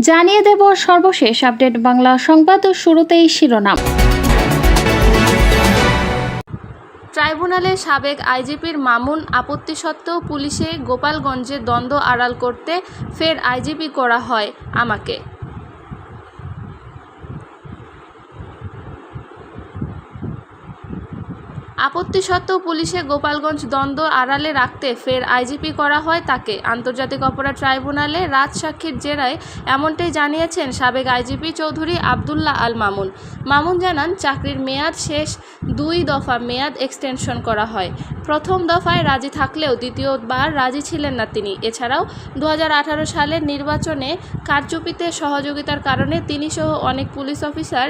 জানিয়ে দেব সর্বশেষ আপডেট বাংলা সংবাদ। শুরুতেই শিরোনাম। ট্রাইব্যুনালে সাবেক আইজিপির মামুন আপত্তি সত্ত্বেও পুলিশে গোপালগঞ্জে দ্বন্দ্ব আড়াল করতে ফের আইজিপি করা হয় আমাকে। আপত্তি সত্ত্বেও পুলিশে গোপালগঞ্জ দ্বন্দ্ব আড়ালে রাখতে ফের আইজিপি করা হয় তাকে। আন্তর্জাতিক অপরাধ ট্রাইব্যুনালে রাজসাক্ষীর জেরায় এমনটাই জানিয়েছেন সাবেক আইজিপি চৌধুরী আবদুল্লাহ আল মামুন। মামুন জানান, চাকরির মেয়াদ শেষ, 2 দফা মেয়াদ এক্সটেনশন করা হয়। প্রথম দফায় রাজি থাকলেও দ্বিতীয়বার রাজি ছিলেন না তিনি। এছাড়াও 2018 সালের নির্বাচনে কারচুপিতে সহযোগিতার কারণে তিনি সহ অনেক পুলিশ অফিসার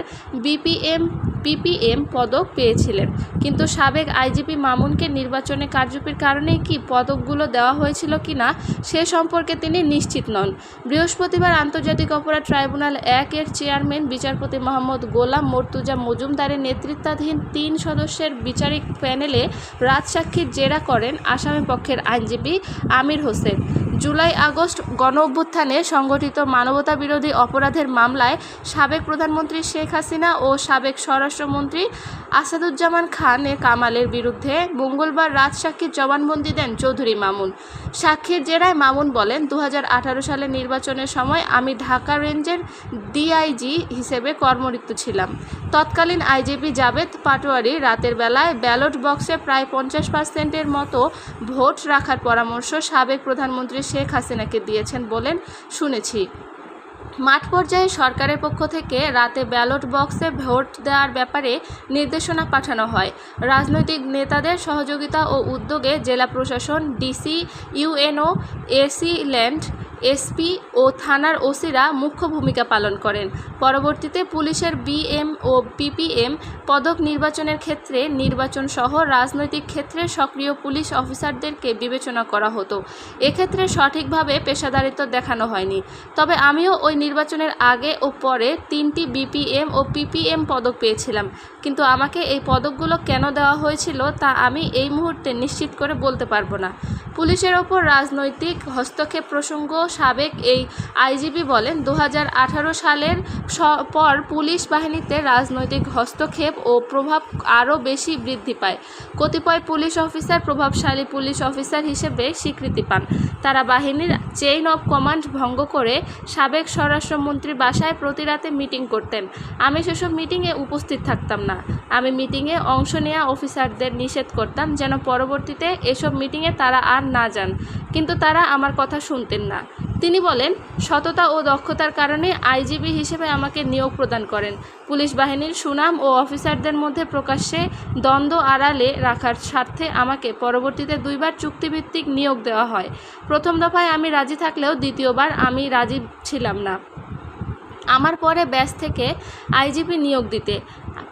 পিপিএম পদক পেয়েছিলেন। কিন্তু সাবেক আইজিপি মামুনকে নির্বাচনে কারচুপির কারণেই কি পদকগুলো দেওয়া হয়েছিল কিনা সে সম্পর্কে তিনি নিশ্চিত নন। বৃহস্পতিবার আন্তর্জাতিক অপরাধ ট্রাইব্যুনাল 1 এর চেয়ারম্যান বিচারপতি মোহাম্মদ গোলাম মর্তুজা মজুমদারের নেতৃত্বাধীন 3 সদস্যের বিচারিক প্যানেলে রাজসাক্ষীর জেরা করেন আসামি পক্ষের আইনজীবী আমির হোসেন। জুলাই-আগস্ট গণঅভ্যুত্থানে সংগঠিত মানবতাবিরোধী অপরাধের মামলায় সাবেক প্রধানমন্ত্রী শেখ হাসিনা ও সাবেক স্বরাষ্ট্রমন্ত্রী আসাদুজ্জামান খান কামালের বিরুদ্ধে মঙ্গলবার রাজসাক্ষীর জবানবন্দি দেন চৌধুরী মামুন। সাক্ষীর জেরায় মামুন বলেন, 2018 সালের নির্বাচনের সময় আমি ঢাকা রেঞ্জের ডিআইজি হিসেবে কর্মরত ছিলাম। তৎকালীন আইজিপি জাবেদ পাটোয়ারি রাতের বেলায় ব্যালট বক্সে প্রায় 50%-এর মতো ভোট রাখার পরামর্শ সাবেক প্রধানমন্ত্রী শেখ হাসিনাকে দিয়েছেন বলেন শুনেছি। মাঠ পর্যায়ে সরকারের পক্ষ থেকে রাতে ব্যালট বক্সে ভোট দেওয়ার ব্যাপারে নির্দেশনা পাঠানো হয়। রাজনৈতিক নেতাদের সহযোগিতা ও উদ্যোগে জেলা প্রশাসন, DC, UNO, AC land, SP ও থানার ওসিরা মুখ্য ভূমিকা পালন করেন। পরবর্তীতে পুলিশের বিএম ও পিপিএম পদক নির্বাচনের ক্ষেত্রে নির্বাচন সহ রাজনৈতিক ক্ষেত্রে সক্রিয় পুলিশ অফিসারদেরকে বিবেচনা করা হতো। এক্ষেত্রে সঠিকভাবে পেশাদারিত্ব দেখানো হয়নি। তবে আমিও ওই নির্বাচনের আগে ও পরে 3টি বিপিএম ও পিপিএম পদক পেয়েছিলাম। কিন্তু আমাকে এই পদকগুলো কেন দেওয়া হয়েছিল তা আমি এই মুহূর্তে নিশ্চিত করে বলতে পারবো না। পুলিশের ওপর রাজনৈতিক হস্তক্ষেপ প্রসঙ্গ সাবেক এই আইজিপি বলেন, 2018 সালের পর পুলিশ বাহিনীতে রাজনৈতিক হস্তক্ষেপ ও প্রভাব আরও বেশি বৃদ্ধি পায়। কতিপয় পুলিশ অফিসার প্রভাবশালী পুলিশ অফিসার হিসেবে স্বীকৃতি পান। তারা বাহিনীর চেইন অফ কমান্ড ভঙ্গ করে সাবেক স্বরাষ্ট্রমন্ত্রীর বাসায় প্রতি রাতে মিটিং করতেন। আমি সেসব মিটিংয়ে উপস্থিত থাকতাম না। আমি মিটিংয়ে অংশ নেওয়া অফিসারদের নিষেধ করতাম যেন পরবর্তীতে এসব মিটিংয়ে তারা আর না যান, কিন্তু তারা আমার কথা শুনতেন না। তিনি বলেন, সততা ও দক্ষতার কারণে আইজিপি হিসেবে আমাকে নিয়োগ প্রদান করেন। পুলিশ বাহিনীর সুনাম ও অফিসারদের মধ্যে প্রকাশ্যে দ্বন্দ্ব আড়ালে রাখার স্বার্থে আমাকে পরবর্তীতে 2বার চুক্তিভিত্তিক নিয়োগ দেওয়া হয়। প্রথম দফায় আমি রাজি থাকলেও দ্বিতীয়বার আমি রাজি ছিলাম না। আমার পরে ব্যাচ থেকে আইজিপি নিয়োগ দিতে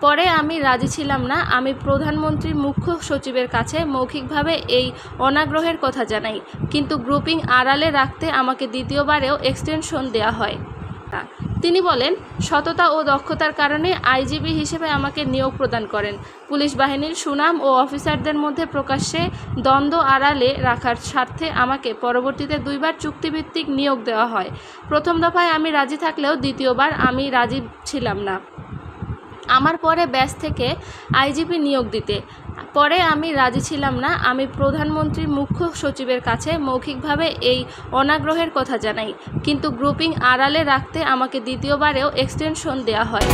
পরে আমি রাজি ছিলাম না। আমি প্রধানমন্ত্রীর মুখ্য সচিবের কাছে মৌখিকভাবে এই অনাগ্রহের কথা জানাই, কিন্তু গ্রুপিং আড়ালে রাখতে আমাকে দ্বিতীয়বারেও এক্সটেনশন দেওয়া হয়। তিনি বলেন, সততা ও দক্ষতার কারণে আইজিপি হিসেবে আমাকে নিয়োগ প্রদান করেন। পুলিশ বাহিনীর সুনাম ও অফিসারদের মধ্যে প্রকাশ্যে দ্বন্দ্ব আড়ালে রাখার স্বার্থে আমাকে পরবর্তীতে 2বার চুক্তিভিত্তিক নিয়োগ দেওয়া হয়। প্রথম দফায় আমি রাজি থাকলেও দ্বিতীয়বার আমি রাজি ছিলাম না। আমার পরে ব্যাচ থেকে আইজিপি নিয়োগ দিতে পরে আমি রাজি ছিলাম না। আমি প্রধানমন্ত্রীর মুখ্য সচিবের কাছে মৌখিকভাবে এই অনাগ্রহের কথা জানাই, কিন্তু গ্রুপিং আড়ালে রাখতে আমাকে দ্বিতীয়বারেও এক্সটেনশন দেওয়া হয়।